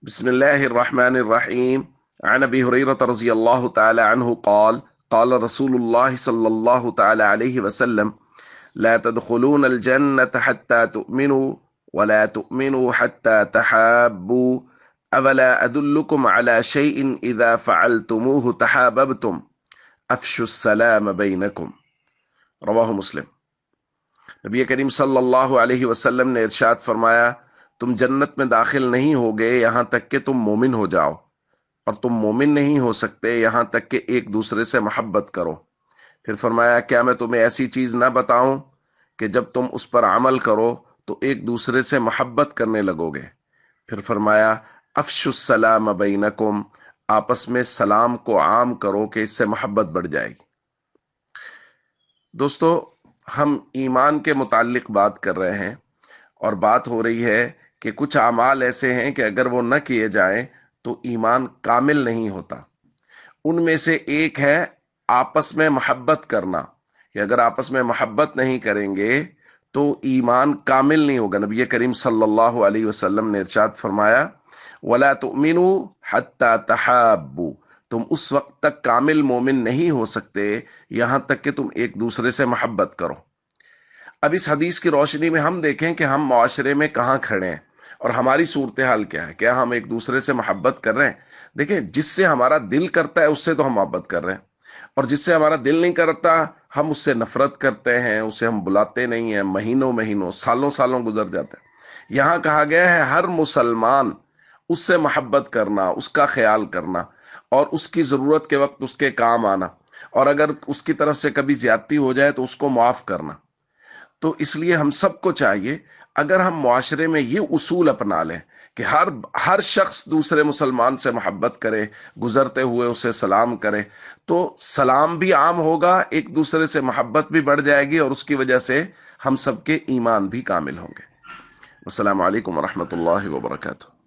بسم الله الرحمن الرحيم. عن أبي هريرة رضي الله تعالى عنه قال قال رسول الله صلى الله تعالى عليه وسلم: لا تدخلون الجنة حتى تؤمنوا ولا تؤمنوا حتى تحابوا. أولا أدلكم على شيء إذا فعلتموه تحاببتم؟ أفشوا السلام بينكم. رواہ مسلم۔ نبی کریم صلی اللہ علیہ وسلم نے ارشاد فرمایا، تم جنت میں داخل نہیں ہوگے یہاں تک کہ تم مومن ہو جاؤ، اور تم مومن نہیں ہو سکتے یہاں تک کہ ایک دوسرے سے محبت کرو۔ پھر فرمایا، کیا میں تمہیں ایسی چیز نہ بتاؤں کہ جب تم اس پر عمل کرو تو ایک دوسرے سے محبت کرنے لگو گے؟ پھر فرمایا، افشوا السلام بینکم، آپس میں سلام کو عام کرو کہ اس سے محبت بڑھ جائے گی۔ دوستو، ہم ایمان کے متعلق بات کر رہے ہیں، اور بات ہو رہی ہے کہ کچھ اعمال ایسے ہیں کہ اگر وہ نہ کیے جائیں تو ایمان کامل نہیں ہوتا۔ ان میں سے ایک ہے آپس میں محبت کرنا، کہ اگر آپس میں محبت نہیں کریں گے تو ایمان کامل نہیں ہوگا۔ نبی کریم صلی اللہ علیہ وسلم نے ارشاد فرمایا، وَلَا تُؤْمِنُوا حَتَّى تَحَابُّوا، تم اس وقت تک کامل مومن نہیں ہو سکتے یہاں تک کہ تم ایک دوسرے سے محبت کرو۔ اب اس حدیث کی روشنی میں ہم دیکھیں کہ ہم معاشرے میں کہاں کھڑے ہیں اور ہماری صورتحال کیا ہے۔ کیا ہم ایک دوسرے سے محبت کر رہے ہیں؟ دیکھیں، جس سے ہمارا دل کرتا ہے اس سے تو ہم محبت کر رہے ہیں، اور جس سے ہمارا دل نہیں کرتا ہم اس سے نفرت کرتے ہیں، اسے ہم بلاتے نہیں ہیں، مہینوں مہینوں سالوں سالوں گزر جاتے ہیں۔ یہاں کہا گیا ہے ہر مسلمان اس سے محبت کرنا، اس کا خیال کرنا، اور اس کی ضرورت کے وقت اس کے کام آنا، اور اگر اس کی طرف سے کبھی زیادتی ہو جائے تو اس کو معاف کرنا۔ تو اس لیے ہم سب کو چاہیے، اگر ہم معاشرے میں یہ اصول اپنا لیں کہ ہر شخص دوسرے مسلمان سے محبت کرے، گزرتے ہوئے اسے سلام کرے، تو سلام بھی عام ہوگا، ایک دوسرے سے محبت بھی بڑھ جائے گی، اور اس کی وجہ سے ہم سب کے ایمان بھی کامل ہوں گے۔ السلام علیکم ورحمۃ اللہ وبرکاتہ۔